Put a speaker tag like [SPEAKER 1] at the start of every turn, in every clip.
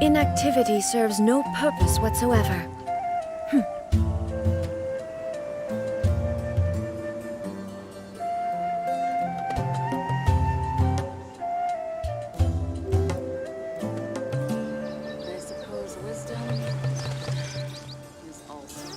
[SPEAKER 1] Inactivity serves no purpose whatsoever.
[SPEAKER 2] I suppose wisdom is also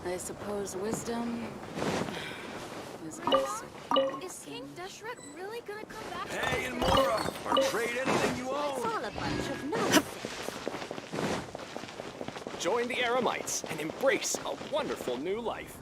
[SPEAKER 2] I suppose wisdom is also.
[SPEAKER 3] Is King Deshret really gonna come back?
[SPEAKER 4] Hey, and Mora, or trade anything you own.
[SPEAKER 3] It's all a bunch of nonsense.
[SPEAKER 5] Join the Eremites and embrace a wonderful new life.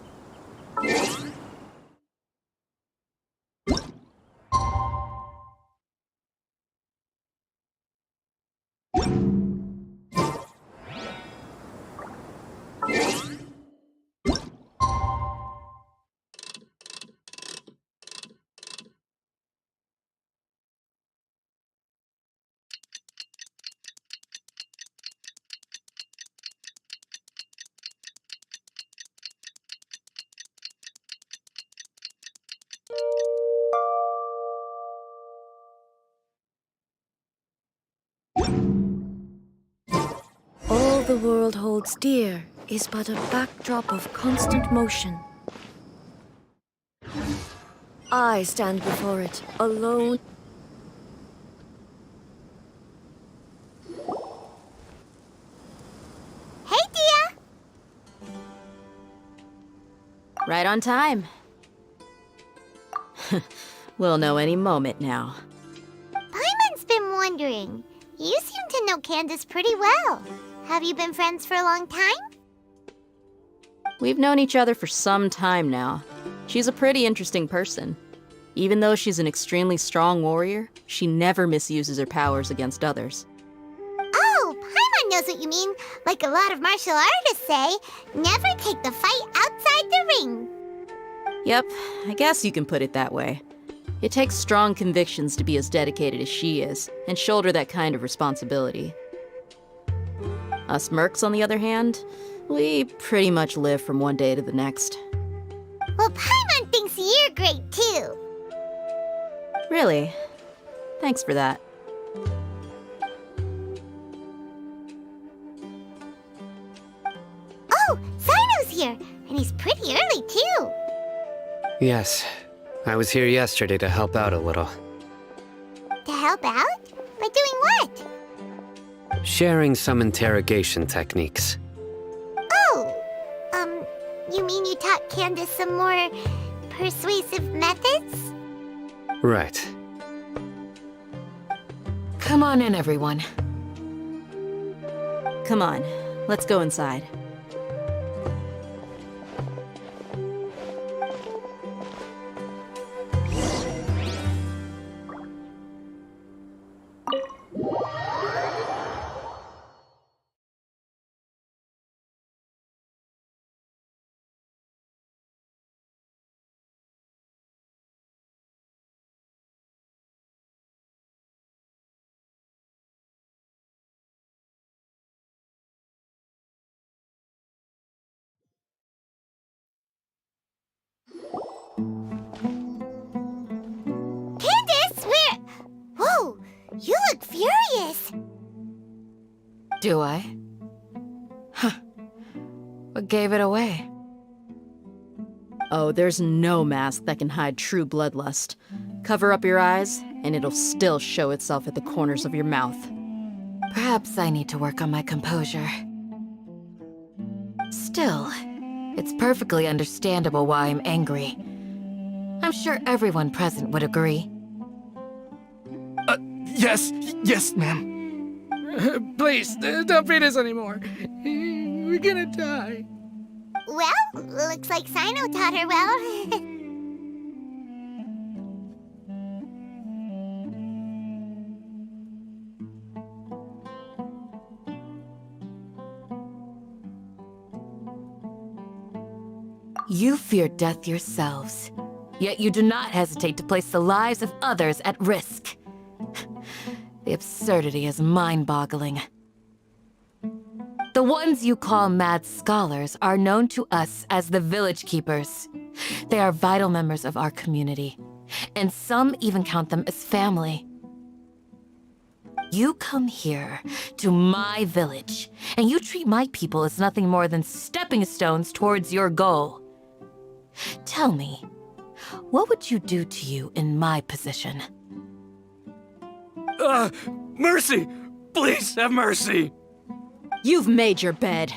[SPEAKER 1] All the world holds dear is but a backdrop of constant motion. I stand before it, alone.
[SPEAKER 3] Hey, Dia!
[SPEAKER 2] Right on time. We'll know any moment now.
[SPEAKER 3] Paimon's been wondering. You seem to know Candace pretty well. Have you been friends for a long time?
[SPEAKER 2] We've known each other for some time now. She's a pretty interesting person. Even though she's an extremely strong warrior, she never misuses her powers against others.
[SPEAKER 3] Oh, Paimon knows what you mean. Like a lot of martial artists say, never take the fight outside the ring.
[SPEAKER 2] Yep, I guess you can put it that way. It takes strong convictions to be as dedicated as she is, and shoulder that kind of responsibility. Us mercs, on the other hand, we pretty much live from one day to the next.
[SPEAKER 3] Well, Paimon thinks you're great, too.
[SPEAKER 2] Really? Thanks for that.
[SPEAKER 3] Oh, Sino's here, and he's pretty early, too.
[SPEAKER 6] Yes, I was here yesterday to help out a little.
[SPEAKER 3] To help out? By doing what?
[SPEAKER 6] Sharing some interrogation techniques.
[SPEAKER 3] Oh, you mean you taught Candace some more persuasive methods?
[SPEAKER 6] Right.
[SPEAKER 1] Come on in, everyone.
[SPEAKER 2] Come on, let's go inside.
[SPEAKER 3] Candace, where? Whoa, you look furious.
[SPEAKER 1] Do I? Huh. What gave it away?
[SPEAKER 2] Oh, there's no mask that can hide true bloodlust. Cover up your eyes, and it'll still show itself at the corners of your mouth.
[SPEAKER 1] Perhaps I need to work on my composure. Still, it's perfectly understandable why I'm angry. I'm sure everyone present would agree.
[SPEAKER 7] Yes, ma'am. Please, don't beat us anymore. We're gonna die.
[SPEAKER 3] Well, looks like Sino taught her well.
[SPEAKER 1] You fear death yourselves, yet you do not hesitate to place the lives of others at risk. The absurdity is mind-boggling. The ones you call mad scholars are known to us as the Village Keepers. They are vital members of our community, and some even count them as family. You come here, to my village, and you treat my people as nothing more than stepping stones towards your goal. Tell me, what would you do to you in my position?
[SPEAKER 4] Mercy! Please have mercy!
[SPEAKER 2] You've made your bed.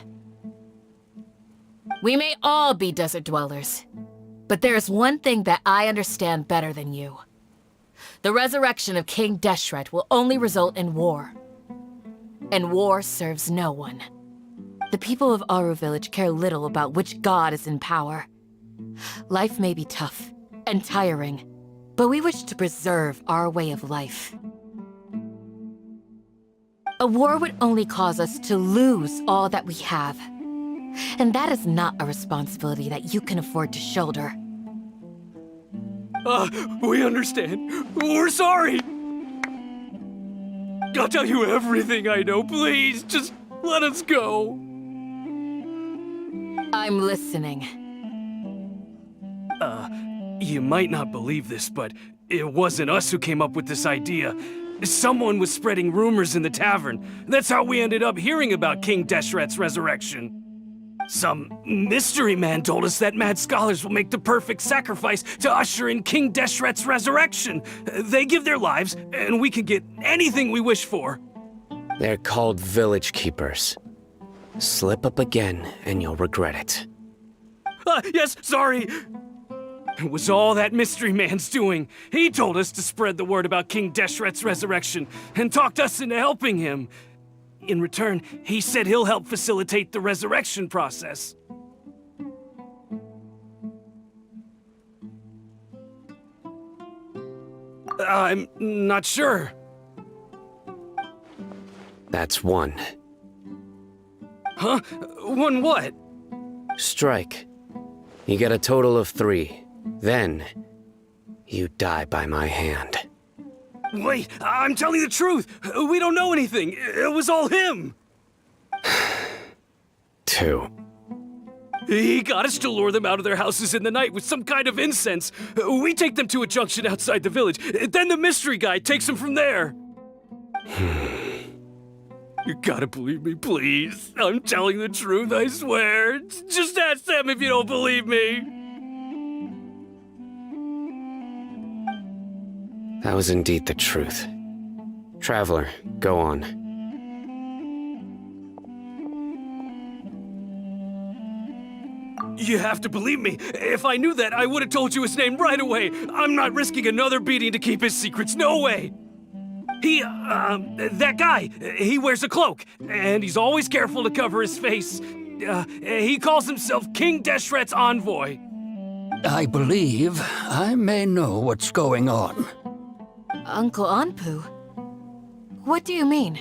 [SPEAKER 1] We may all be desert dwellers, but there is one thing that I understand better than you. The resurrection of King Deshret will only result in war. And war serves no one. The people of Aru Village care little about which god is in power. Life may be tough and tiring, but we wish to preserve our way of life. A war would only cause us to lose all that we have. And that is not a responsibility that you can afford to shoulder.
[SPEAKER 4] We understand. We're sorry. I'll tell you everything I know. Please, just let us go.
[SPEAKER 1] I'm listening.
[SPEAKER 4] You might not believe this, but it wasn't us who came up with this idea. Someone was spreading rumors in the tavern. That's how we ended up hearing about King Deshret's resurrection. Some mystery man told us that mad scholars will make the perfect sacrifice to usher in King Deshret's resurrection. They give their lives, and we can get anything we wish for.
[SPEAKER 6] They're called Village Keepers. Slip up again, and you'll regret it.
[SPEAKER 4] Yes, sorry. It was all that mystery man's doing. He told us to spread the word about King Deshret's resurrection, and talked us into helping him. In return, he said he'll help facilitate the resurrection process. I'm not sure.
[SPEAKER 6] That's one.
[SPEAKER 4] Huh? One what?
[SPEAKER 6] Strike. You get a total of 3. Then, you die by my hand.
[SPEAKER 4] Wait, I'm telling the truth. We don't know anything. It was all him.
[SPEAKER 6] 2.
[SPEAKER 4] He got us to lure them out of their houses in the night with some kind of incense. We take them to a junction outside the village. Then the mystery guy takes them from there. You gotta believe me, please. I'm telling the truth, I swear. Just ask them if you don't believe me.
[SPEAKER 6] That was indeed the truth. Traveler, go on.
[SPEAKER 4] You have to believe me. If I knew that, I would have told you his name right away. I'm not risking another beating to keep his secrets. No way. That guy, he wears a cloak, and he's always careful to cover his face. He calls himself King Deshret's envoy.
[SPEAKER 8] I believe I may know what's going on.
[SPEAKER 1] Uncle Anpu? What do you mean?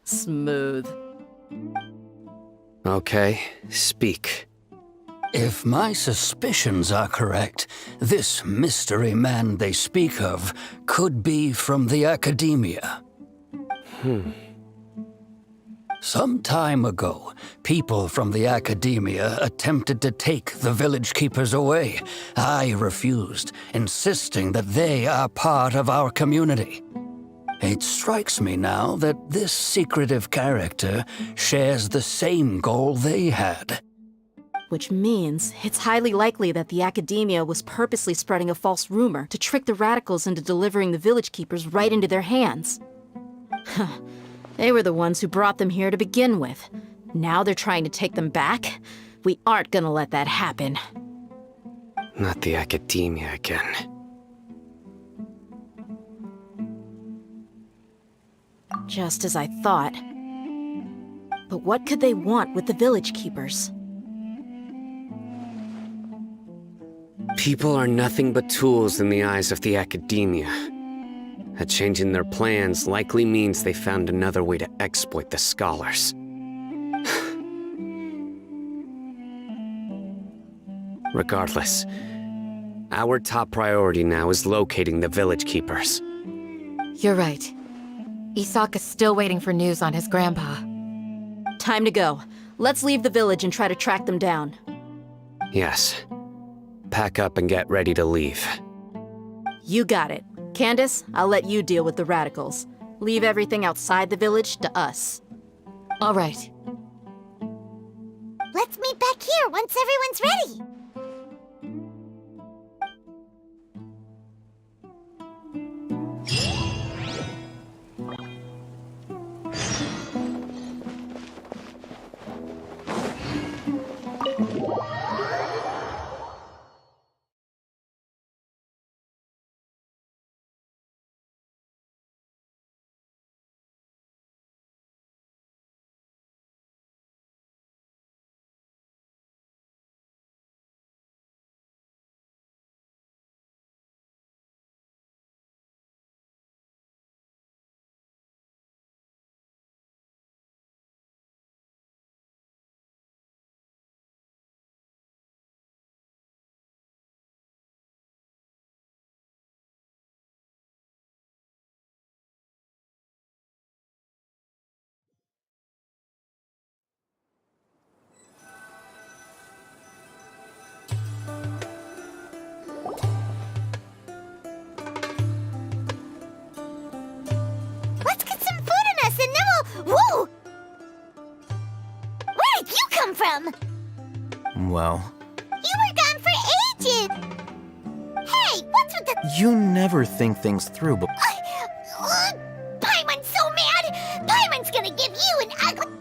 [SPEAKER 2] Smooth.
[SPEAKER 6] Okay, speak.
[SPEAKER 8] If my suspicions are correct, this mystery man they speak of could be from the academia. Some time ago, people from the academia attempted to take the village keepers away. I refused, insisting that they are part of our community. It strikes me now that this secretive character shares the same goal they had.
[SPEAKER 2] Which means it's highly likely that the academia was purposely spreading a false rumor to trick the radicals into delivering the village keepers right into their hands. They were the ones who brought them here to begin with. Now they're trying to take them back? We aren't gonna let that happen.
[SPEAKER 6] Not the academia again.
[SPEAKER 2] Just as I thought. But what could they want with the village keepers?
[SPEAKER 6] People are nothing but tools in the eyes of the academia. A change in their plans likely means they found another way to exploit the scholars. Regardless, our top priority now is locating the village keepers.
[SPEAKER 1] You're right. Isaac is still waiting for news on his grandpa.
[SPEAKER 2] Time to go. Let's leave the village and try to track them down.
[SPEAKER 6] Yes. Pack up and get ready to leave.
[SPEAKER 2] You got it. Candace, I'll let you deal with the radicals. Leave everything outside the village to us.
[SPEAKER 1] All right.
[SPEAKER 3] Let's meet back here once everyone's ready. Let's get some food in us and then we'll... Whoa! Where did you come from?
[SPEAKER 9] Well,
[SPEAKER 3] You were gone for ages! Hey, what's with the...
[SPEAKER 9] you never think things through, but
[SPEAKER 3] Paimon's so mad! Paimon's gonna give you an ugly...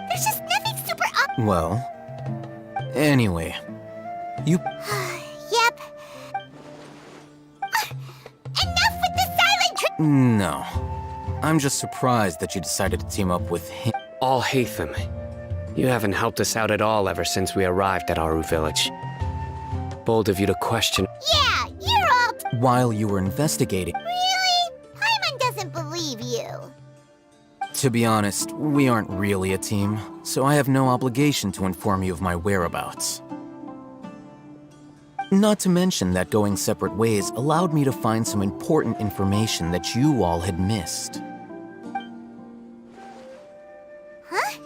[SPEAKER 3] There's just nothing super up...
[SPEAKER 9] well, anyway, you
[SPEAKER 3] Yep. Enough with the silent
[SPEAKER 9] no. I'm just surprised that you decided to team up with him.
[SPEAKER 6] All Hatham, you haven't helped us out at all ever since we arrived at Aru Village. Bold of you to question.
[SPEAKER 3] Yeah, you're all...
[SPEAKER 9] While you were investigating.
[SPEAKER 3] Really? Paimon doesn't believe you.
[SPEAKER 9] To be honest, we aren't really a team, so I have no obligation to inform you of my whereabouts. Not to mention that going separate ways allowed me to find some important information that you all had missed.
[SPEAKER 3] Huh?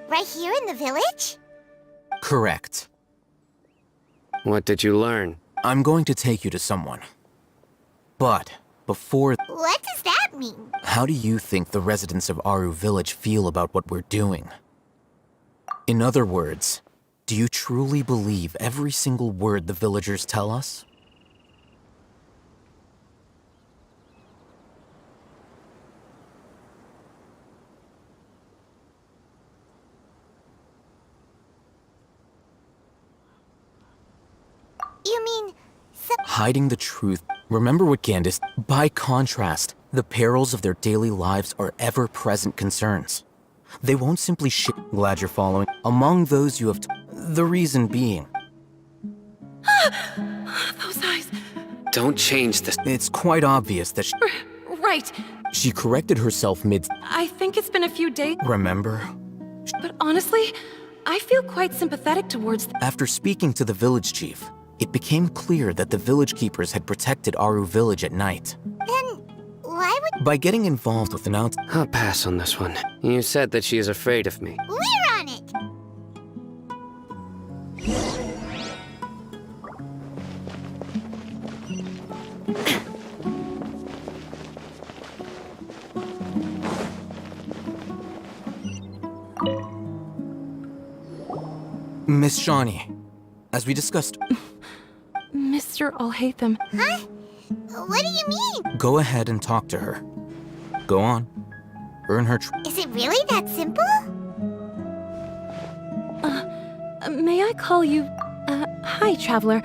[SPEAKER 3] Right here in the village?
[SPEAKER 9] Correct.
[SPEAKER 6] What did you learn?
[SPEAKER 9] I'm going to take you to someone. But before...
[SPEAKER 3] What does that mean?
[SPEAKER 9] How do you think the residents of Aru Village feel about what we're doing? In other words, do you truly believe every single word the villagers tell us?
[SPEAKER 3] You mean...
[SPEAKER 9] Hiding the truth. Remember what Candace... By contrast, the perils of their daily lives are ever-present concerns. They won't simply Glad you're following. Among those you have... The reason being...
[SPEAKER 1] Those eyes.
[SPEAKER 6] Don't change this.
[SPEAKER 9] It's quite obvious that
[SPEAKER 10] Right.
[SPEAKER 9] she corrected herself mid...
[SPEAKER 10] I think it's been a few days,
[SPEAKER 9] Remember?
[SPEAKER 10] but honestly, I feel quite sympathetic towards
[SPEAKER 9] After speaking to the village chief, it became clear that the village keepers had protected Aru Village at night.
[SPEAKER 3] Then... why would...
[SPEAKER 9] By getting involved with an
[SPEAKER 6] I'll pass on this one. You said that she is afraid of me.
[SPEAKER 3] We're on it!
[SPEAKER 9] Miss Shawnee, as we discussed,
[SPEAKER 10] Mr. Alhaitham.
[SPEAKER 3] Huh? What do you mean?
[SPEAKER 9] go ahead and talk to her. Go on. Earn her
[SPEAKER 3] Is it really that simple?
[SPEAKER 10] May I call you... hi, Traveler.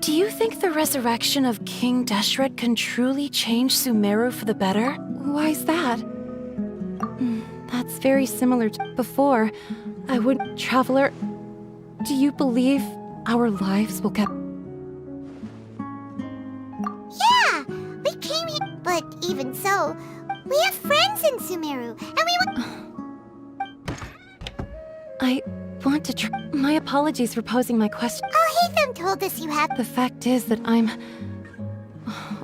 [SPEAKER 10] Do you think the resurrection of King Deshret can truly change Sumeru for the better? Why's that? That's very similar to before. I would... Traveler, do you believe our lives will get...
[SPEAKER 3] Yeah, we came here, but even so, we have friends in Sumeru, and we want...
[SPEAKER 10] I want to try... My apologies for posing my question.
[SPEAKER 3] Al-Haytham told us you had...
[SPEAKER 10] The fact is that I'm...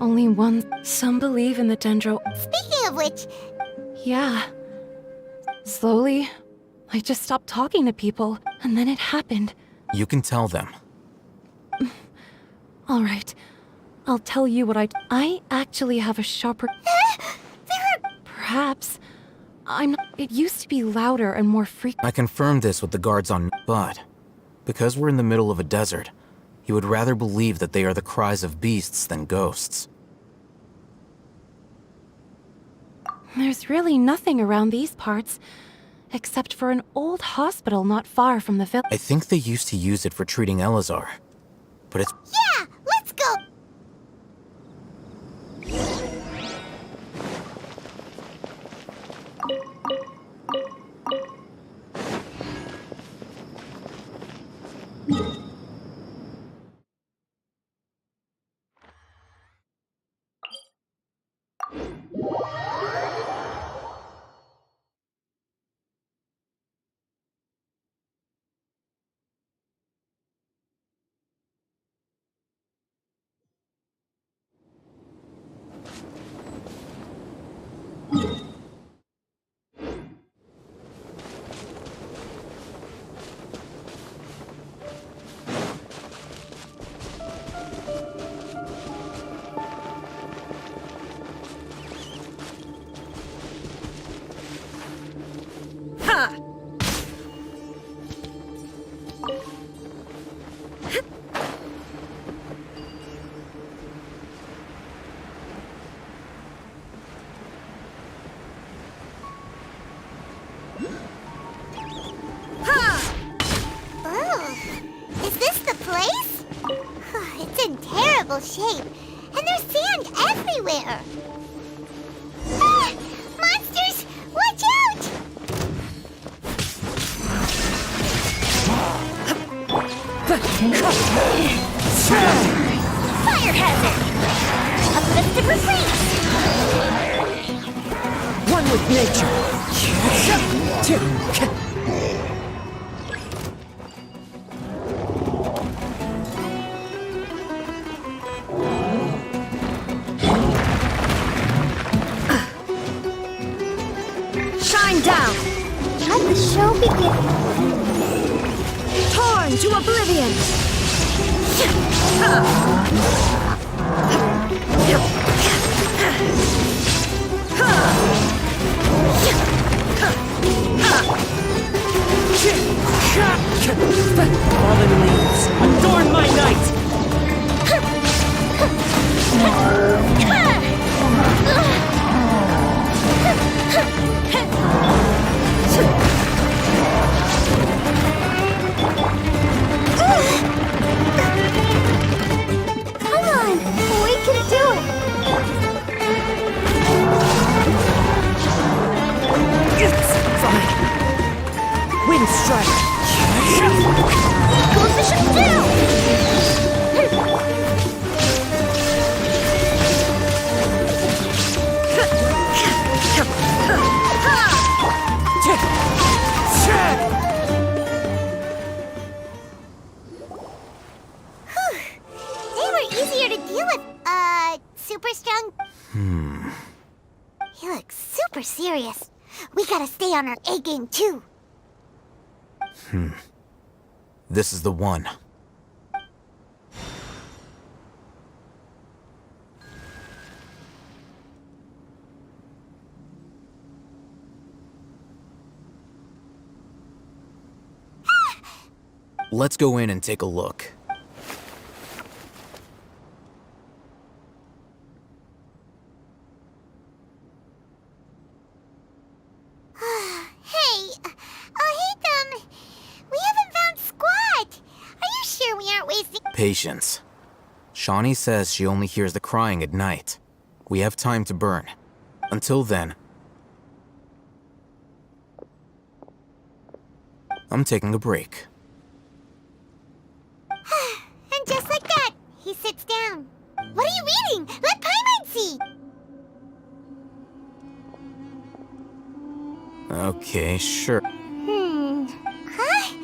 [SPEAKER 10] only one... Some believe in the Dendro...
[SPEAKER 3] Speaking of which,
[SPEAKER 10] Yeah. Slowly, I just stopped talking to people, and then it happened.
[SPEAKER 9] You can tell them.
[SPEAKER 10] All right. I'll tell you what I actually have a sharper... Perhaps. It used to be louder and more frequent.
[SPEAKER 9] I confirmed this with the guards on, but because we're in the middle of a desert, you would rather believe that they are the cries of beasts than ghosts.
[SPEAKER 10] There's really nothing around these parts, except for an old hospital not far from the village.
[SPEAKER 9] I think they used to use it for treating Elazar, but it's...
[SPEAKER 3] yeah, let's go! Shape, and there's sand everywhere. Ah! Monsters! Watch out! Fire hazard! Uplifted refrain!
[SPEAKER 7] One with nature.
[SPEAKER 3] Down! Let the show begin!
[SPEAKER 10] Torn to oblivion!
[SPEAKER 7] Fallen leaves, adorn my night!
[SPEAKER 3] Come on, we can do it!
[SPEAKER 7] It's fine. Wind strike.
[SPEAKER 3] Coefficient down! They were easier to deal with. Super strong? He looks super serious. We gotta stay on our A game too.
[SPEAKER 9] This is the one. Let's go in and take a look.
[SPEAKER 3] Hey, Haytham, we haven't found Squat. Are you sure we aren't wasting...
[SPEAKER 9] Patience. Shawnee says she only hears the crying at night. We have time to burn. Until then, I'm taking a break. Okay, sure.
[SPEAKER 3] Huh?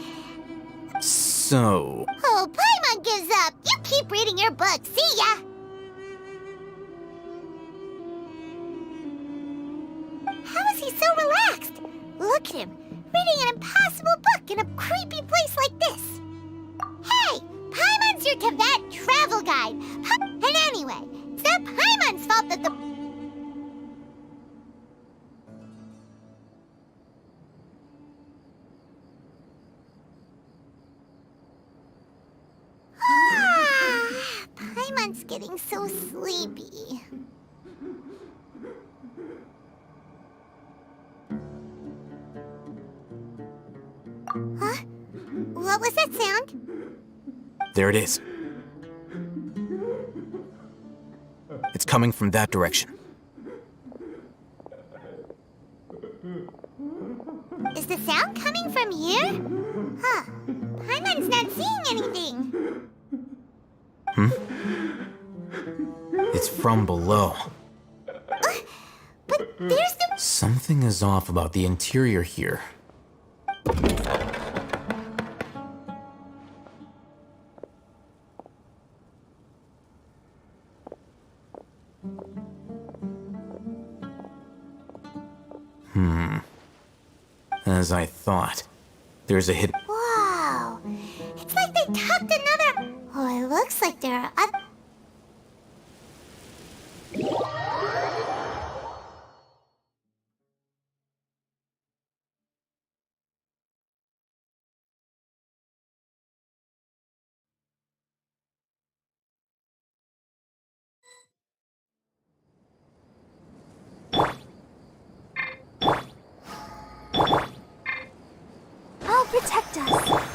[SPEAKER 9] So,
[SPEAKER 3] Oh, Paimon gives up. You keep reading your book. See ya. How is he so relaxed? Look at him, reading an impossible book in a creepy place like this. Hey, Paimon's your Tibet travel guide. And anyway, it's not Paimon's fault that the... Paimon's getting so sleepy. Huh? What was that sound?
[SPEAKER 9] there it is. It's coming from that direction.
[SPEAKER 3] Is the sound coming from here? Huh. Paimon's not seeing anything.
[SPEAKER 9] It's from below.
[SPEAKER 3] But there's the...
[SPEAKER 9] Something is off about the interior here. As I thought. There's a hidden...
[SPEAKER 3] Wow. It's like they tucked another... Oh, it looks like there are other... Oh, protect us.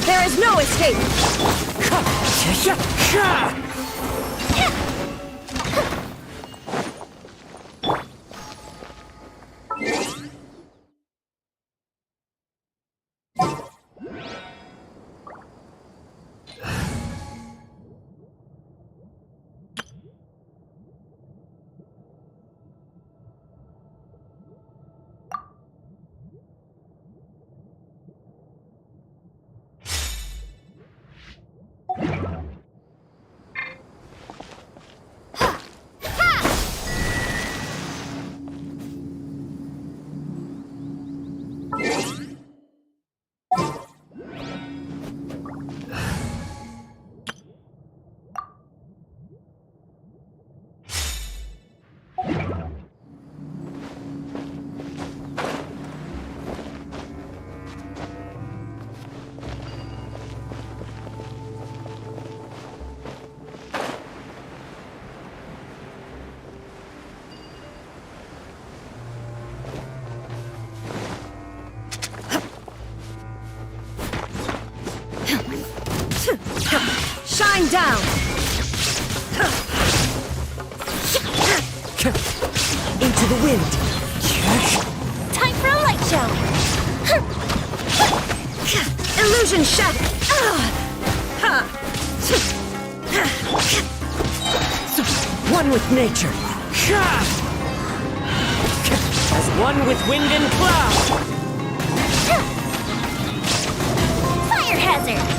[SPEAKER 10] There is no escape! Shine down! Into the wind!
[SPEAKER 3] Time for a light show.
[SPEAKER 10] Illusion shattered! One with nature!
[SPEAKER 11] As one with wind and cloud!
[SPEAKER 3] Fire hazard!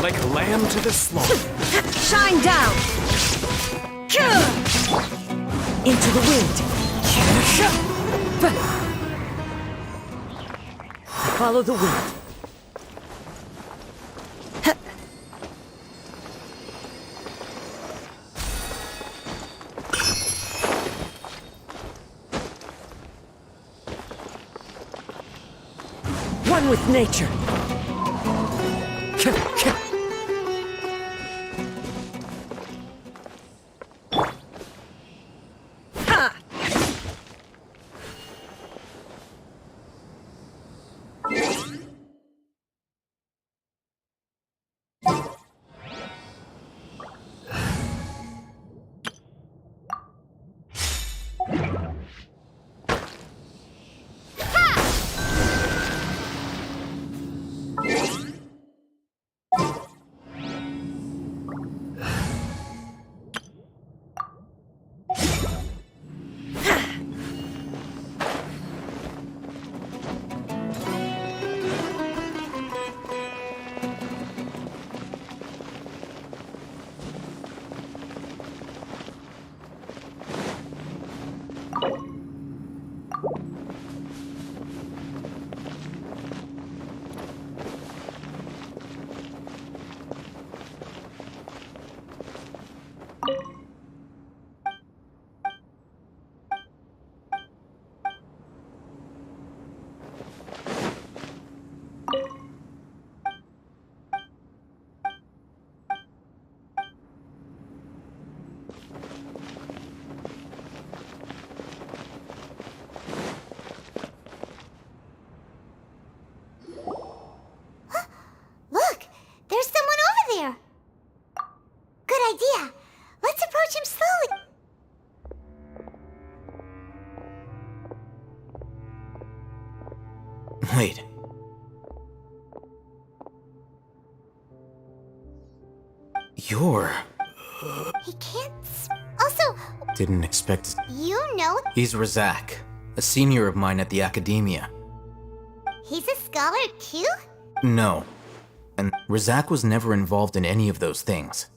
[SPEAKER 4] Like a lamb to the slaughter.
[SPEAKER 1] Shine down!
[SPEAKER 11] Into the wind! Follow the wind. One with nature.
[SPEAKER 3] Look! There's someone over there! Good idea! Let's approach him slowly!
[SPEAKER 9] Wait. You're...
[SPEAKER 3] He can't... Also,
[SPEAKER 9] Didn't expect...
[SPEAKER 3] you know
[SPEAKER 9] He's Razak, a senior of mine at the academia.
[SPEAKER 3] he's a scholar too?
[SPEAKER 9] No. And Razak was never involved in any of those things.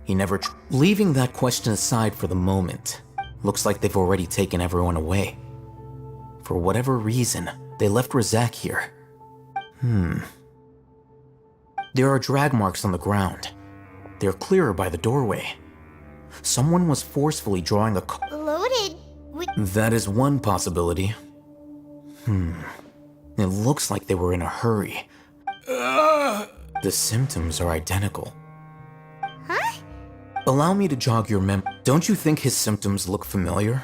[SPEAKER 9] He never... Leaving that question aside for the moment, looks like they've already taken everyone away. For whatever reason, they left Razak here. There are drag marks on the ground. They're clearer by the doorway. Someone was forcefully drawing a...
[SPEAKER 3] Loaded with...
[SPEAKER 9] That is one possibility. It looks like they were in a hurry. The symptoms are identical.
[SPEAKER 3] Huh?
[SPEAKER 9] Allow me to jog your mem... Don't you think his symptoms look familiar?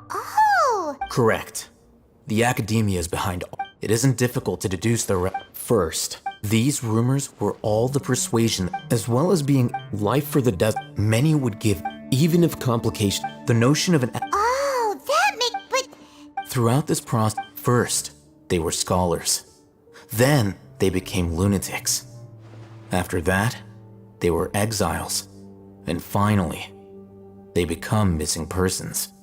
[SPEAKER 3] Oh!
[SPEAKER 9] Correct. The academia is behind all. It isn't difficult to deduce the First, these rumors were all the persuasion, as well as being life for the death many would give, even if complication. The notion of an...
[SPEAKER 3] Oh, that makes... But...
[SPEAKER 9] Throughout this process, first, they were scholars. Then, they became lunatics. After that, they were exiles. And finally, they become missing persons.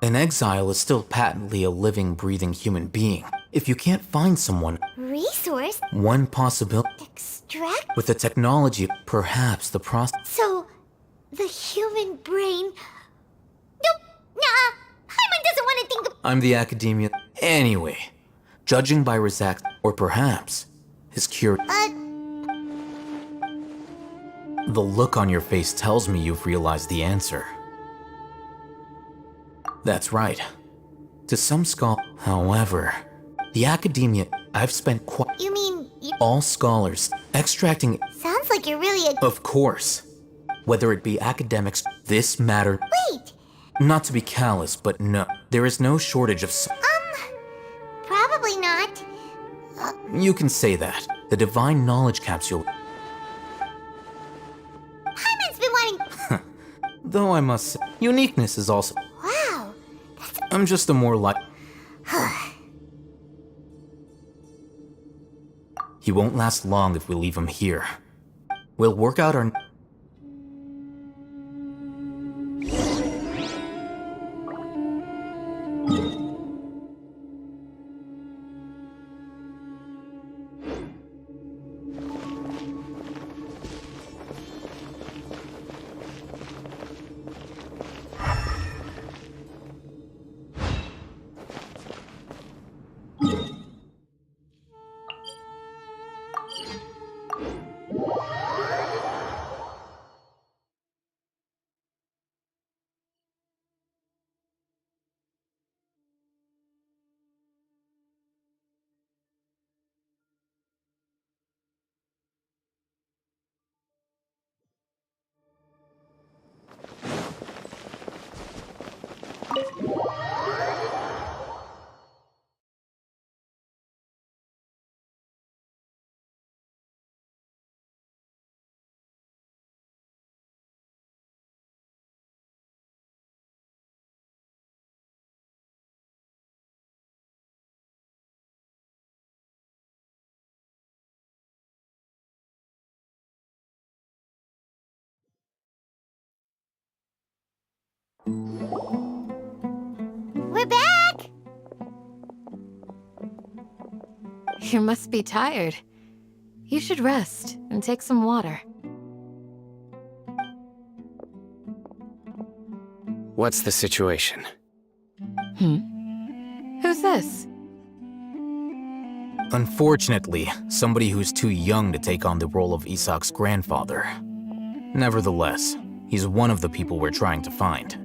[SPEAKER 9] An exile is still patently a living, breathing human being. If you can't find someone,
[SPEAKER 3] Resource?
[SPEAKER 9] one possibility
[SPEAKER 3] Extract?
[SPEAKER 9] with the technology, perhaps the process.
[SPEAKER 3] So, the human brain... Nope, nah, Paimon doesn't want to think of...
[SPEAKER 9] I'm the academia. Anyway, judging by Razak, or perhaps his cure. The look on your face tells me you've realized the answer. That's right. To some scholars, however, the academia, I've spent quite...
[SPEAKER 3] You mean...
[SPEAKER 9] All scholars, extracting...
[SPEAKER 3] Sounds like you're really a...
[SPEAKER 9] Of course. Whether it be academics, this matter...
[SPEAKER 3] Wait!
[SPEAKER 9] Not to be callous, but no. There is no shortage of...
[SPEAKER 3] Probably not.
[SPEAKER 9] You can say that. The divine knowledge capsule...
[SPEAKER 3] Paimon's been wanting...
[SPEAKER 9] Though I must say, uniqueness is also...
[SPEAKER 3] Wow.
[SPEAKER 9] I'm just a more like... He won't last long if we leave him here. We'll work out our...
[SPEAKER 3] We're back!
[SPEAKER 1] You must be tired. You should rest and take some water.
[SPEAKER 6] What's the situation?
[SPEAKER 1] Who's this?
[SPEAKER 9] Unfortunately, somebody who's too young to take on the role of Isak's grandfather. Nevertheless, he's one of the people we're trying to find.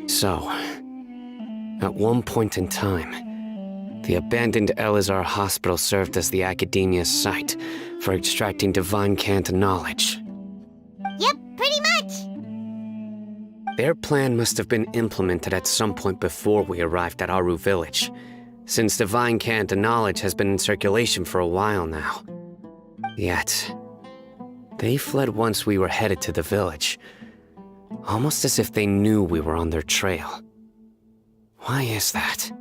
[SPEAKER 6] So, at one point in time, the abandoned Elazar Hospital served as the Academia's site for extracting divine cant knowledge.
[SPEAKER 3] Yep, pretty much.
[SPEAKER 6] Their plan must have been implemented at some point before we arrived at Aru Village, since divine cant knowledge has been in circulation for a while now. Yet, they fled once we were headed to the village, almost as if they knew we were on their trail. Why is that?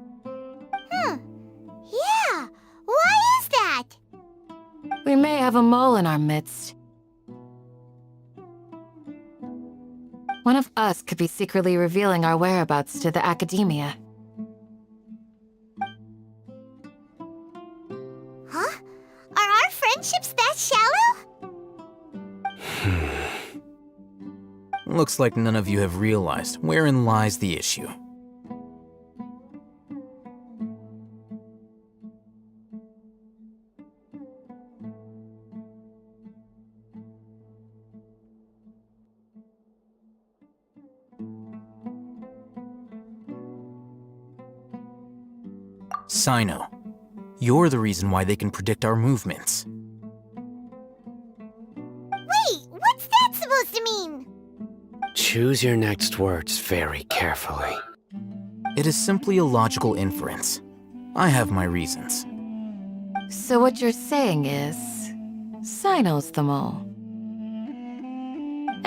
[SPEAKER 3] Yeah, why is that?
[SPEAKER 1] We may have a mole in our midst. One of us could be secretly revealing our whereabouts to the Academia.
[SPEAKER 3] Huh? Are our friendships that shallow?
[SPEAKER 9] Looks like none of you have realized wherein lies the issue. Sino, you're the reason why they can predict our movements.
[SPEAKER 3] Wait, what's that supposed to mean?
[SPEAKER 6] Choose your next words very carefully.
[SPEAKER 9] It is simply a logical inference. I have my reasons.
[SPEAKER 1] So what you're saying is... Sino's the mole.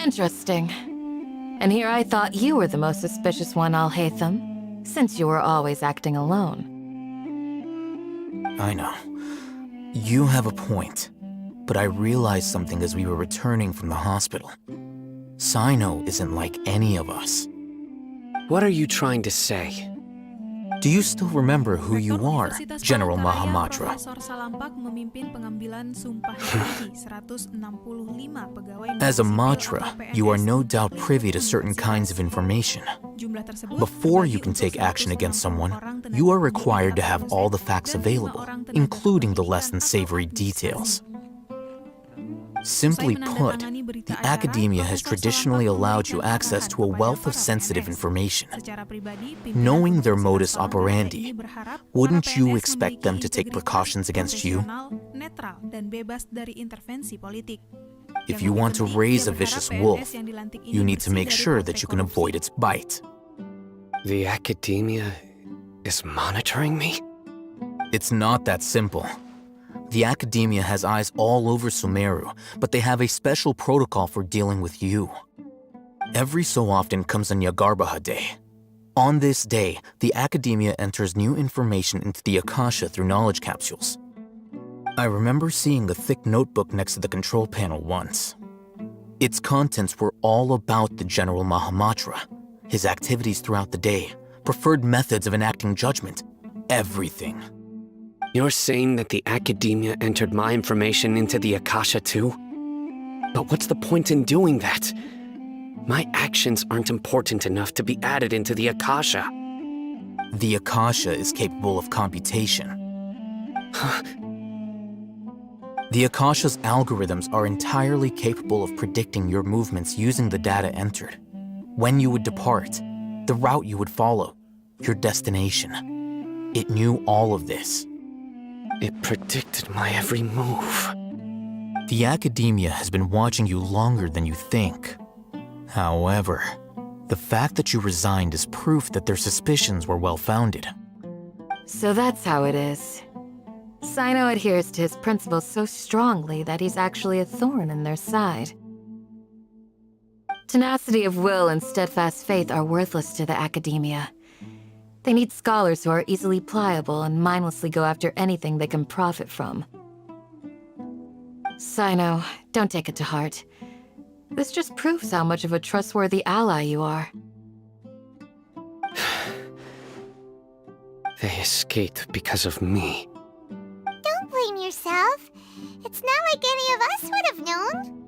[SPEAKER 1] Interesting. And here I thought you were the most suspicious one, Al-Haytham, since you were always acting alone.
[SPEAKER 9] I know. You have a point. but I realized something as we were returning from the hospital. Sino isn't like any of us.
[SPEAKER 6] What are you trying to say?
[SPEAKER 9] Do you still remember who you are, General Mahamatra? As a Matra, you are no doubt privy to certain kinds of information. Before you can take action against someone, you are required to have all the facts available, including the less than savory details. Simply put, the academia has traditionally allowed you access to a wealth of sensitive information. Knowing their modus operandi, wouldn't you expect them to take precautions against you? If you want to raise a vicious wolf, you need to make sure that you can avoid its bite.
[SPEAKER 6] The academia is monitoring me?
[SPEAKER 9] It's not that simple. The academia has eyes all over Sumeru, but they have a special protocol for dealing with you. Every so often comes a Nyagarbaha Day. On this day, the academia enters new information into the Akasha through knowledge capsules. I remember seeing a thick notebook next to the control panel once. Its contents were all about the General Mahamatra, his activities throughout the day, preferred methods of enacting judgment, everything.
[SPEAKER 6] You're saying that the academia entered my information into the Akasha too? But what's the point in doing that? My actions aren't important enough to be added into the Akasha.
[SPEAKER 9] The Akasha is capable of computation. The Akasha's algorithms are entirely capable of predicting your movements using the data entered. When you would depart, the route you would follow, your destination. It knew all of this.
[SPEAKER 6] It predicted my every move.
[SPEAKER 9] The academia has been watching you longer than you think. However, the fact that you resigned is proof that their suspicions were well-founded.
[SPEAKER 1] So that's how it is. Sino adheres to his principles so strongly that he's actually a thorn in their side. Tenacity of will and steadfast faith are worthless to the academia. They need scholars who are easily pliable and mindlessly go after anything they can profit from. Sino, don't take it to heart. This just proves how much of a trustworthy ally you are.
[SPEAKER 6] They escaped because of me.
[SPEAKER 3] Don't blame yourself. It's not like any of us would have known.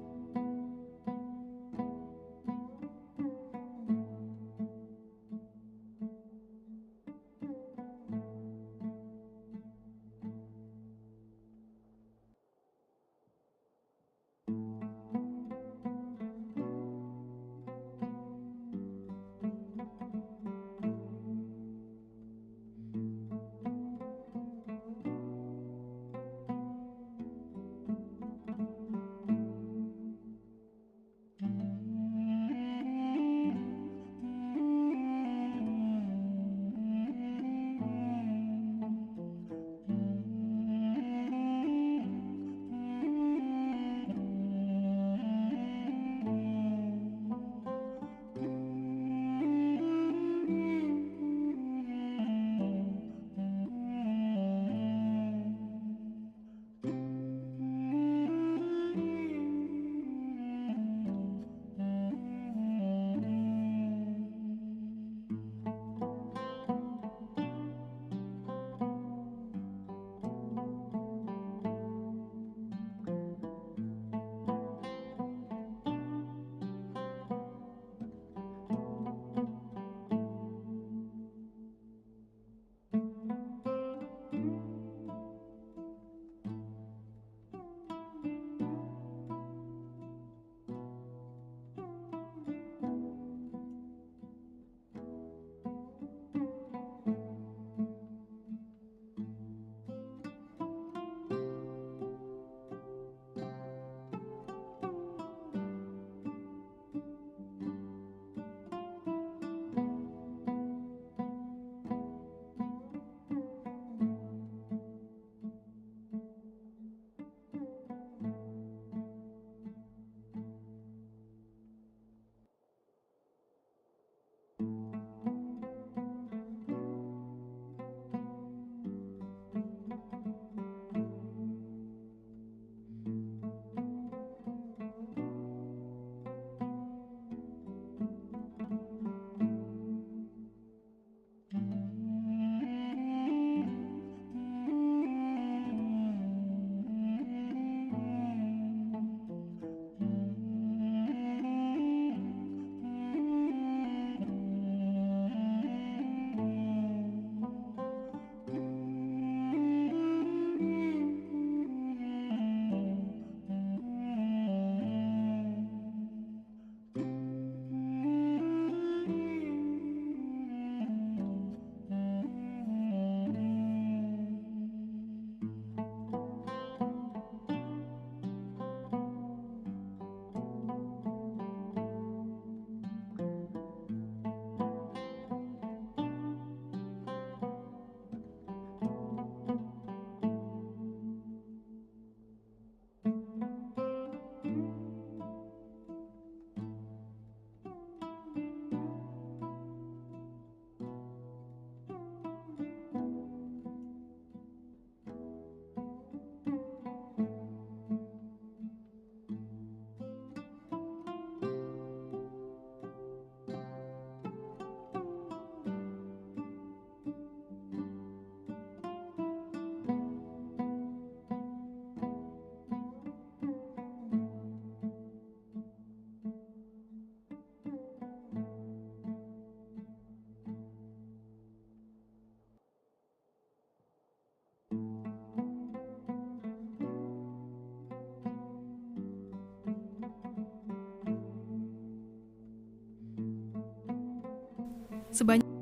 [SPEAKER 12] Sebanyak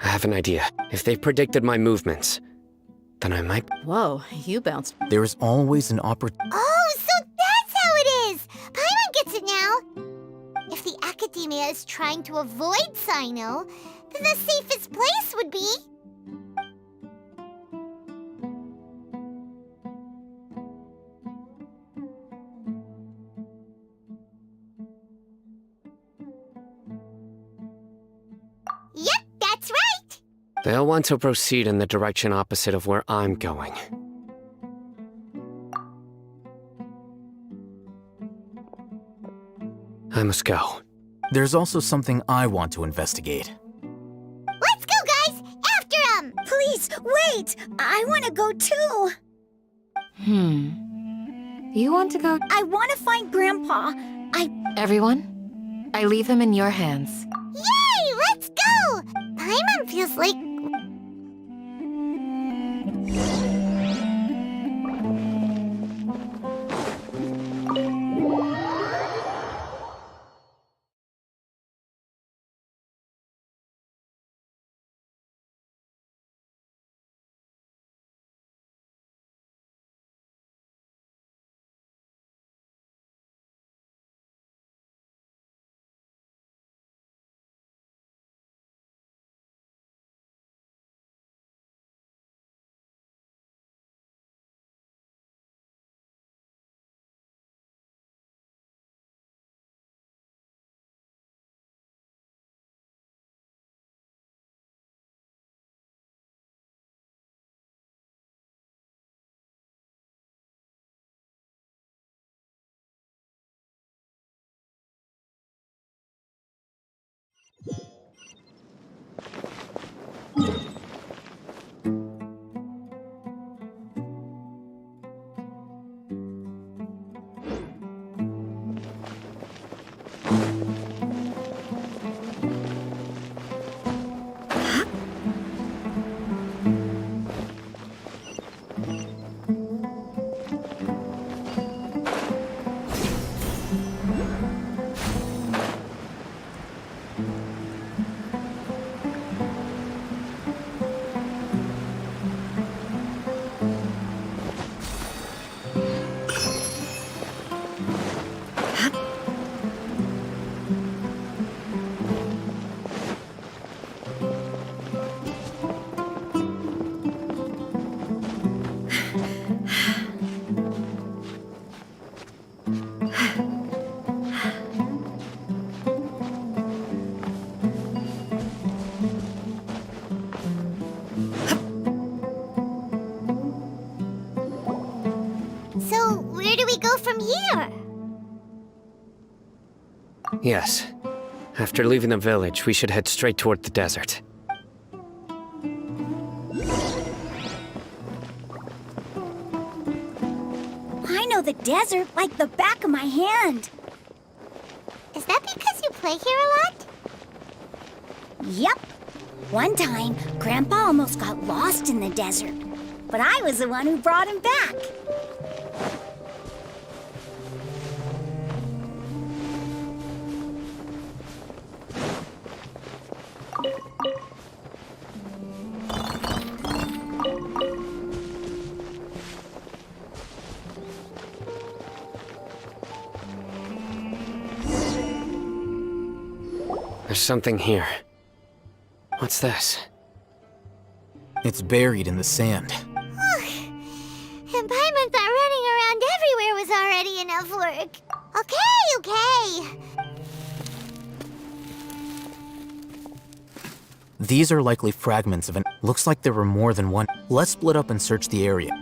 [SPEAKER 6] I have an idea. If they predicted my movements, then I might...
[SPEAKER 2] Whoa, you bounced.
[SPEAKER 9] There is always an opportunity.
[SPEAKER 3] Oh, so that's how it is! Paimon gets it now! If the Academia is trying to avoid Sino, then the safest place would be... Yep, that's right!
[SPEAKER 6] They'll want to proceed in the direction opposite of where I'm going. I must go.
[SPEAKER 9] There's also something I want to investigate.
[SPEAKER 3] Let's go, guys! After him!
[SPEAKER 12] Please, wait! I want to go too!
[SPEAKER 1] You want to go?
[SPEAKER 12] I want to find Grandpa.
[SPEAKER 1] Everyone, I leave him in your hands.
[SPEAKER 3] Yay! Let's go! Paimon feels like... So, where do we go from here?
[SPEAKER 6] Yes. After leaving the village, we should head straight toward the desert.
[SPEAKER 12] I know the desert like the back of my hand.
[SPEAKER 3] Is that because you play here a lot?
[SPEAKER 12] Yep. One time, Grandpa almost got lost in the desert, but I was the one who brought him back.
[SPEAKER 6] There's something here. What's this?
[SPEAKER 9] It's buried in the sand.
[SPEAKER 3] And Paimon thought running around everywhere was already enough work. Okay.
[SPEAKER 9] These are likely fragments of an... Looks like there were more than one. Let's split up and search the area.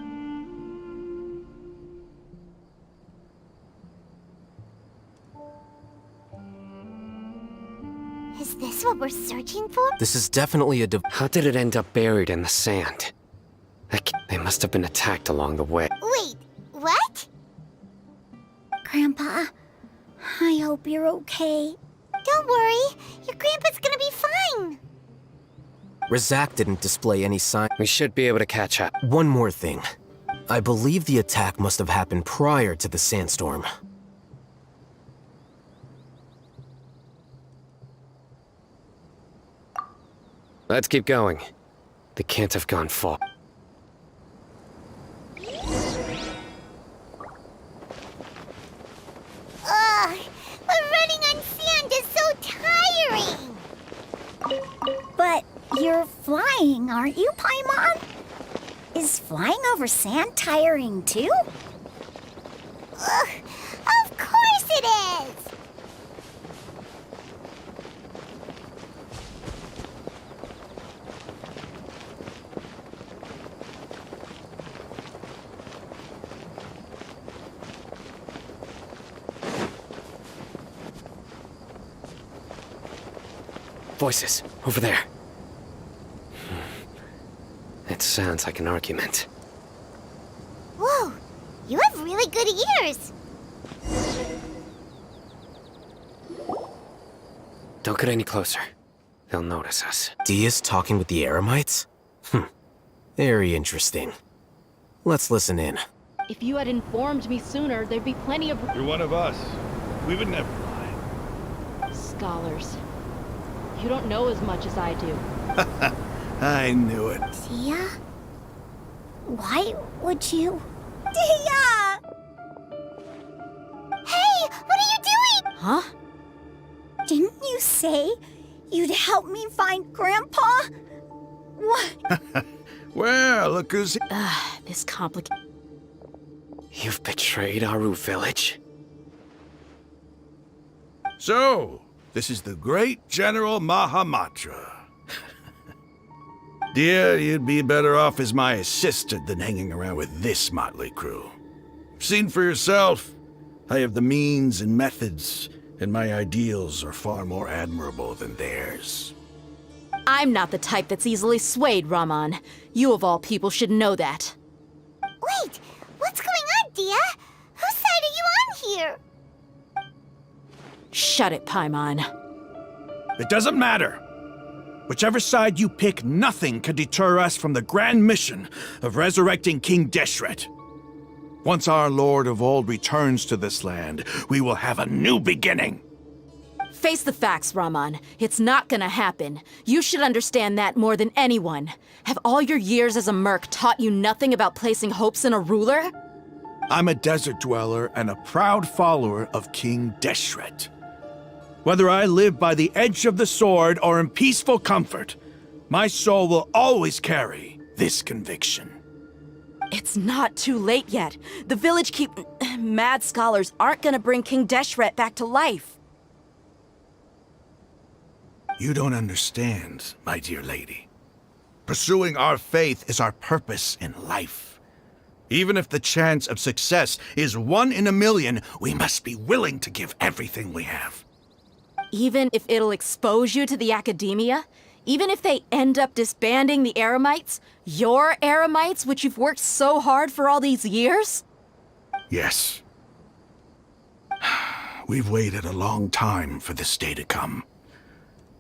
[SPEAKER 3] Is this what we're searching for?
[SPEAKER 9] This is definitely a
[SPEAKER 6] How did it end up buried in the sand? They must have been attacked along the way.
[SPEAKER 3] Wait, what?
[SPEAKER 12] Grandpa, I hope you're okay.
[SPEAKER 3] Don't worry, your grandpa's gonna be fine.
[SPEAKER 9] Razak didn't display any sign.
[SPEAKER 6] We should be able to catch up.
[SPEAKER 9] One more thing. I believe the attack must have happened prior to the sandstorm.
[SPEAKER 6] Let's keep going. They can't have gone far.
[SPEAKER 3] Ugh, but running on sand is so tiring.
[SPEAKER 12] But you're flying, aren't you, Paimon? Is flying over sand tiring too?
[SPEAKER 3] Ugh, of course it is!
[SPEAKER 6] Voices, over there. It sounds like an argument.
[SPEAKER 3] Whoa, you have really good ears.
[SPEAKER 6] Don't get any closer. They'll notice us.
[SPEAKER 9] Dia's talking with the Eremites? Very interesting. Let's listen in.
[SPEAKER 2] If you had informed me sooner, there'd be plenty of
[SPEAKER 13] You're one of us. We would never lie.
[SPEAKER 2] scholars. You don't know as much as I do.
[SPEAKER 13] I knew it.
[SPEAKER 12] Dia? Why would you? Dia!
[SPEAKER 3] Hey, what are you doing?
[SPEAKER 2] Huh?
[SPEAKER 12] Didn't you say you'd help me find Grandpa? What?
[SPEAKER 13] Well, look who's here.
[SPEAKER 2] This complicated.
[SPEAKER 6] You've betrayed Aru village?
[SPEAKER 13] So, this is the great General Mahamatra. Dear, you'd be better off as my assistant than hanging around with this motley crew. Seen for yourself, I have the means and methods, and my ideals are far more admirable than theirs.
[SPEAKER 2] I'm not the type that's easily swayed, Raman. You of all people should know that.
[SPEAKER 3] Wait, what's going on, Dia? Whose side are you on here?
[SPEAKER 2] Shut it, Paimon.
[SPEAKER 13] It doesn't matter. Whichever side you pick, nothing can deter us from the grand mission of resurrecting King Deshret. Once our Lord of Old returns to this land, we will have a new beginning.
[SPEAKER 2] Face the facts, Raman. It's not gonna happen. You should understand that more than anyone. Have all your years as a merc taught you nothing about placing hopes in a ruler?
[SPEAKER 13] I'm a desert dweller and a proud follower of King Deshret. Whether I live by the edge of the sword or in peaceful comfort, my soul will always carry this conviction.
[SPEAKER 2] It's not too late yet. The village mad scholars aren't gonna bring King Deshret back to life.
[SPEAKER 13] You don't understand, my dear lady. Pursuing our faith is our purpose in life. Even if the chance of success is 1 in a million, we must be willing to give everything we have.
[SPEAKER 2] Even if it'll expose you to the academia? Even if they end up disbanding the Eremites? Your Eremites, which you've worked so hard for all these years?
[SPEAKER 13] Yes. We've waited a long time for this day to come.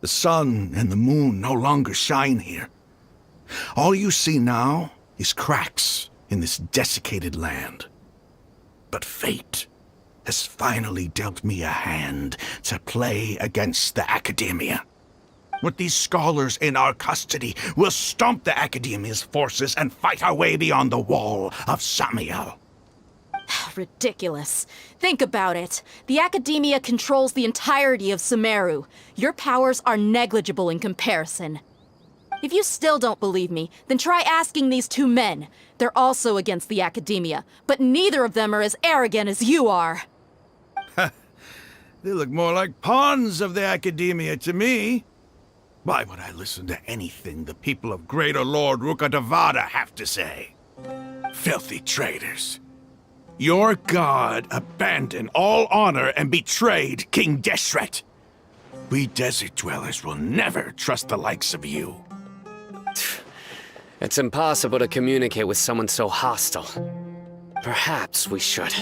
[SPEAKER 13] The sun and the moon no longer shine here. All you see now is cracks in this desiccated land. But fate has finally dealt me a hand to play against the academia. With these scholars in our custody, we'll stomp the academia's forces and fight our way beyond the wall of Samiel.
[SPEAKER 2] Ridiculous. Think about it. The academia controls the entirety of Sumeru. Your powers are negligible in comparison. If you still don't believe me, then try asking these two men. They're also against the academia, but neither of them are as arrogant as you are.
[SPEAKER 13] They look more like pawns of the academia to me. Why would I listen to anything the people of Greater Lord Rukkhadevata have to say? Filthy traitors. Your god abandoned all honor and betrayed King Deshret. We desert dwellers will never trust the likes of you.
[SPEAKER 6] It's impossible to communicate with someone so hostile. Perhaps we should.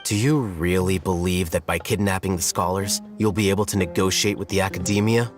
[SPEAKER 9] Do you really believe that by kidnapping the scholars, you'll be able to negotiate with the academia?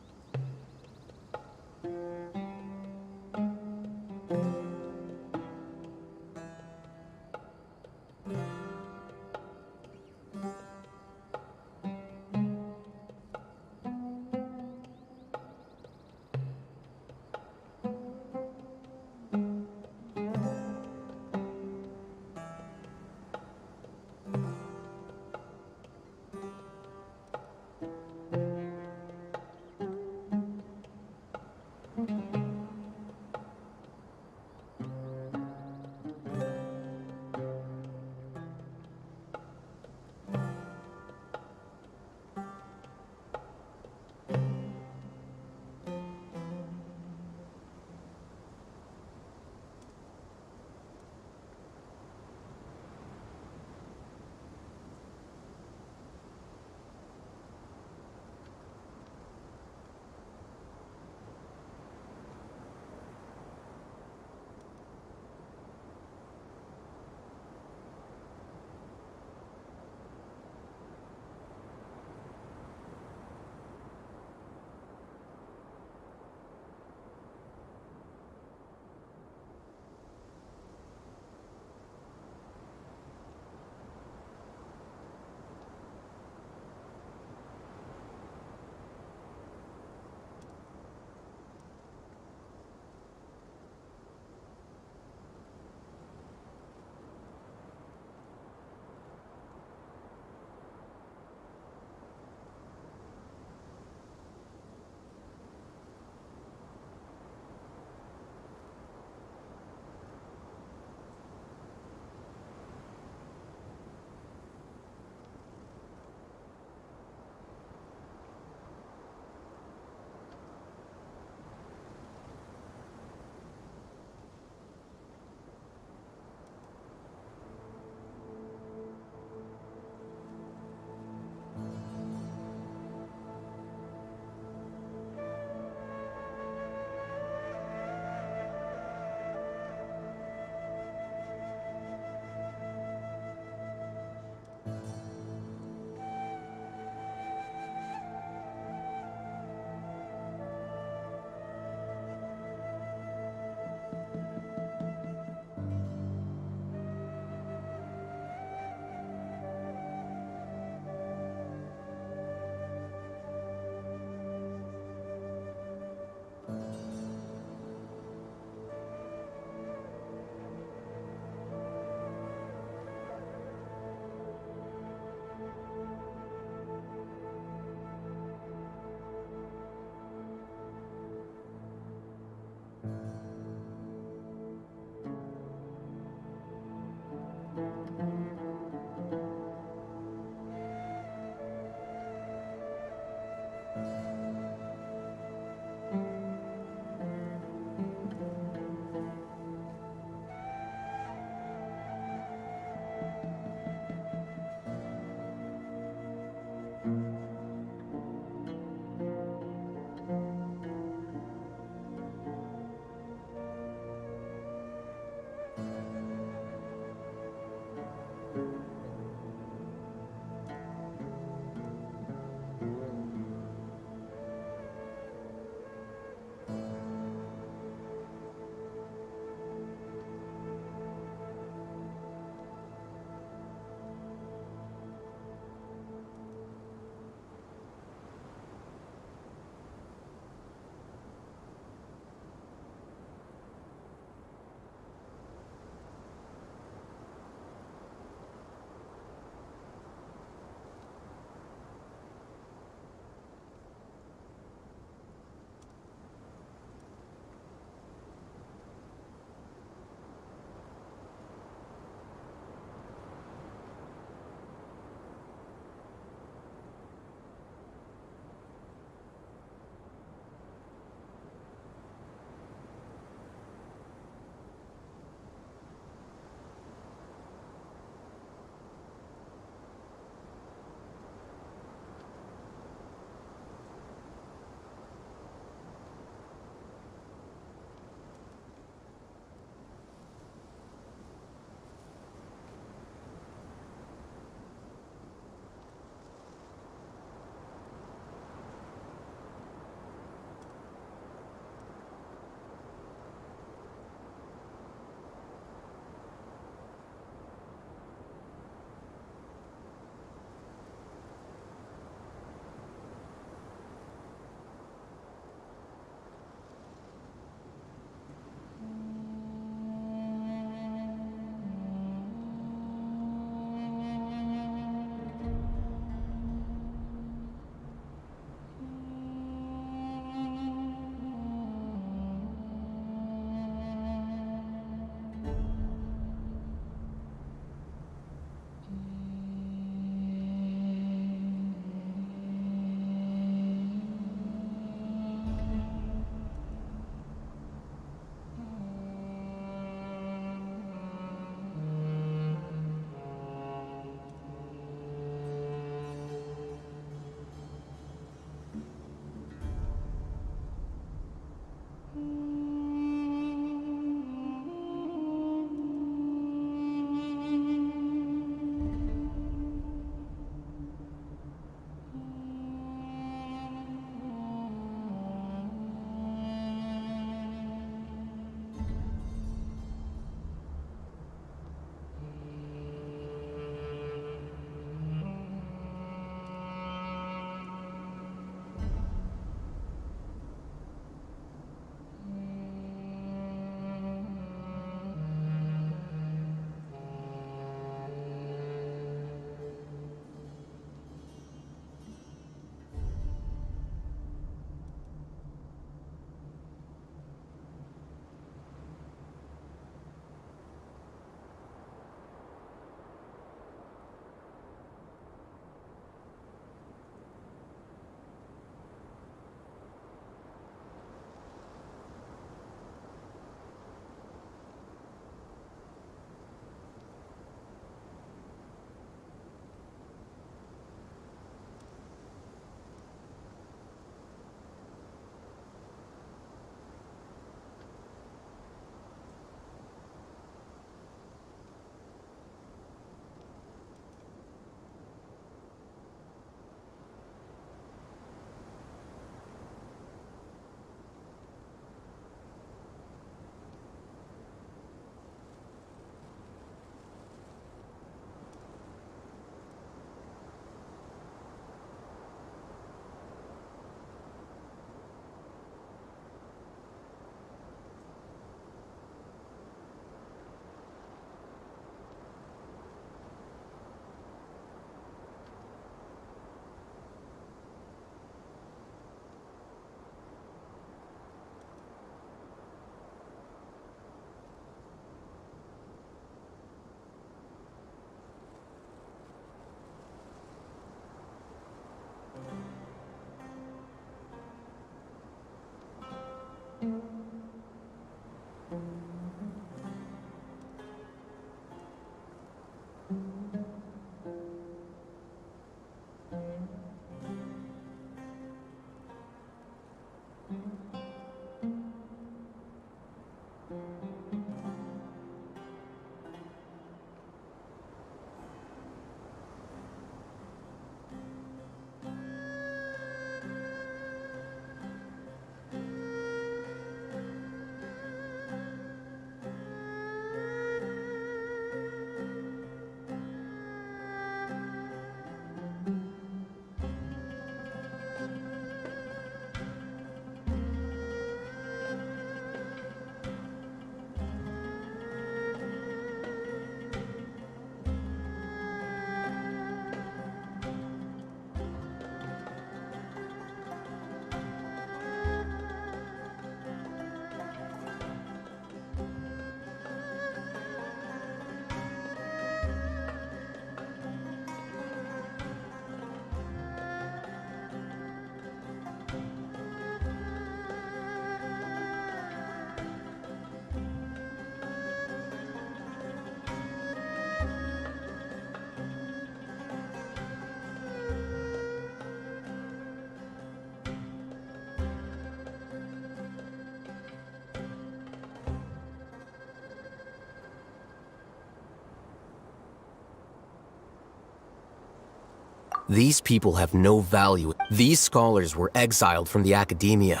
[SPEAKER 9] These people have no value. These scholars were exiled from the academia.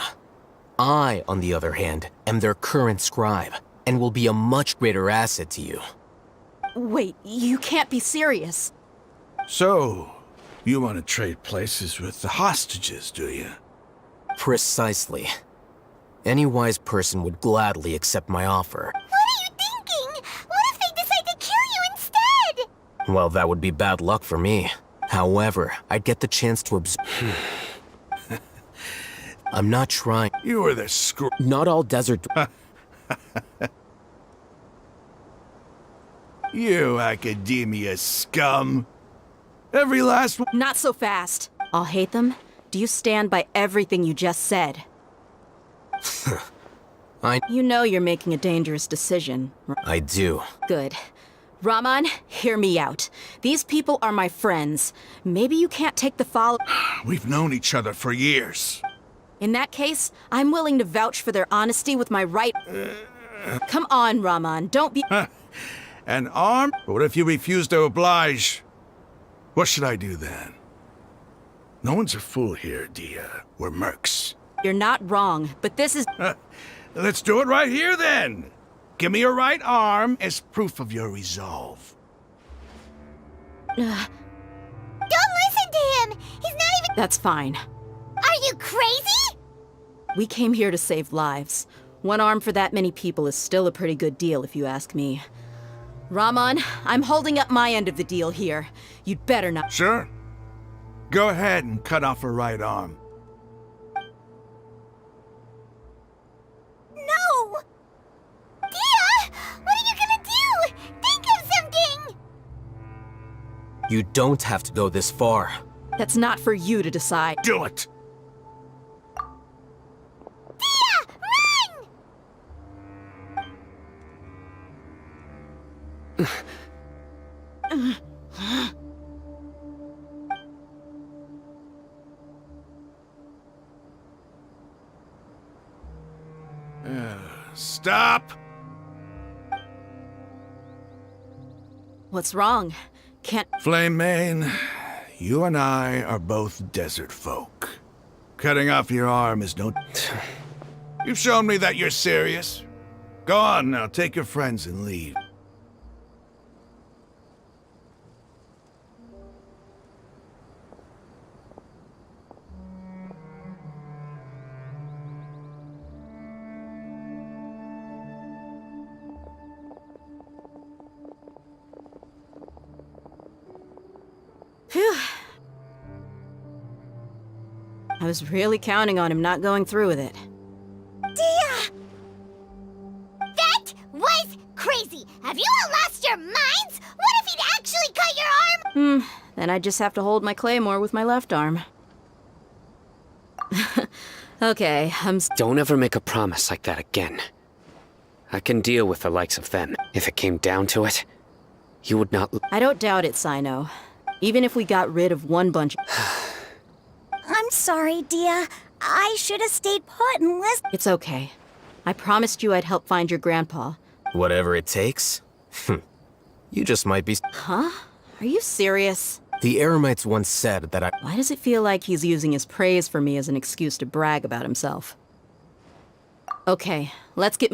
[SPEAKER 9] I, on the other hand, am their current scribe, and will be a much greater asset to you.
[SPEAKER 2] Wait, you can't be serious.
[SPEAKER 13] So, you want to trade places with the hostages, do you?
[SPEAKER 9] Precisely. Any wise person would gladly accept my offer.
[SPEAKER 3] What are you thinking? What if they decide to kill you instead?
[SPEAKER 9] Well, that would be bad luck for me. However, I'd get the chance to observe. I'm not trying.
[SPEAKER 13] You were the
[SPEAKER 9] Not all desert.
[SPEAKER 13] You academia scum. Every last one.
[SPEAKER 2] Not so fast. I'll hate them. Do you stand by everything you just said? You know you're making a dangerous decision.
[SPEAKER 9] I do.
[SPEAKER 2] Good. Raman, hear me out. These people are my friends. Maybe you can't take the follow-
[SPEAKER 13] We've known each other for years.
[SPEAKER 2] In that case, I'm willing to vouch for their honesty with my right- Come on, Raman, don't be-
[SPEAKER 13] An arm? But what if you refuse to oblige? What should I do then? No one's a fool here, Dia. We're mercs.
[SPEAKER 2] You're not wrong, but this is-
[SPEAKER 13] Let's do it right here then. Give me your right arm as proof of your resolve.
[SPEAKER 3] Don't listen to him! He's not even-
[SPEAKER 2] That's fine.
[SPEAKER 3] Are you crazy?
[SPEAKER 2] We came here to save lives. One arm for that many people is still a pretty good deal, if you ask me. Raman, I'm holding up my end of the deal here. You'd better not-
[SPEAKER 13] Sure. Go ahead and cut off her right arm.
[SPEAKER 3] No! Dia! What are you gonna do? Think of something!
[SPEAKER 9] You don't have to go this far.
[SPEAKER 2] That's not for you to decide.
[SPEAKER 13] Do it!
[SPEAKER 3] Dia! Run!
[SPEAKER 13] Stop!
[SPEAKER 2] What's wrong? Can't-
[SPEAKER 13] Flame Mane, you and I are both desert folk. Cutting off your arm is no... You've shown me that you're serious. Go on now, take your friends and leave.
[SPEAKER 2] Phew. I was really counting on him not going through with it.
[SPEAKER 3] Dia! That was crazy! Have you all lost your minds? What if he'd actually cut your arm?
[SPEAKER 2] Then I just have to hold my claymore with my left arm. Okay,
[SPEAKER 6] Don't ever make a promise like that again. I can deal with the likes of them. If it came down to it, you would not...
[SPEAKER 2] I don't doubt it, Sino. Even if we got rid of one bunch...
[SPEAKER 12] I'm sorry, Dia. I should have stayed put and listened.
[SPEAKER 2] It's okay. I promised you I'd help find your grandpa.
[SPEAKER 9] Whatever it takes? You just might be...
[SPEAKER 2] Huh? Are you serious?
[SPEAKER 9] The Eremites once said that I...
[SPEAKER 2] Why does it feel like he's using his praise for me as an excuse to brag about himself? Okay, let's get...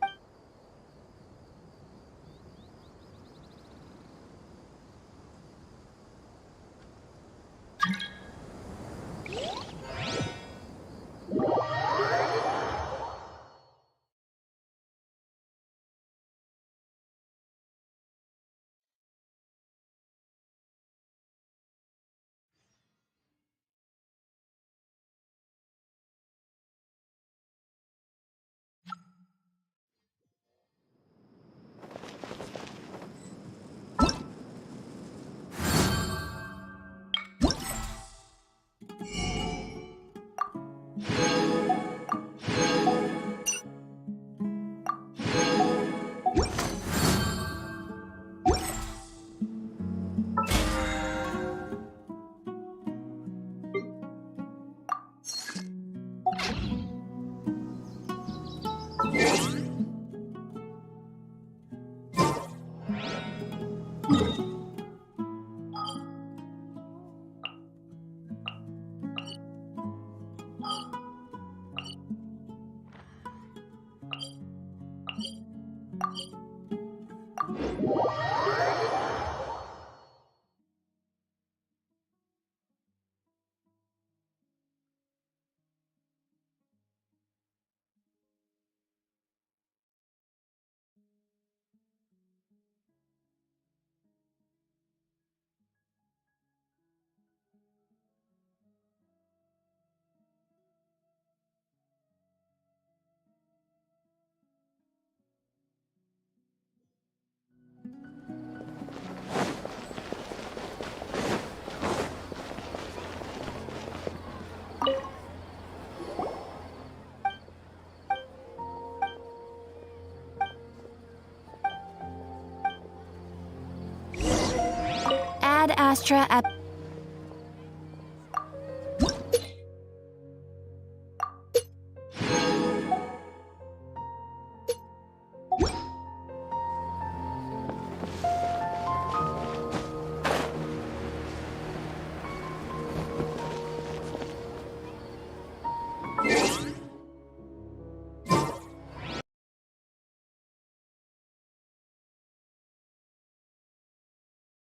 [SPEAKER 3] Ad Astra at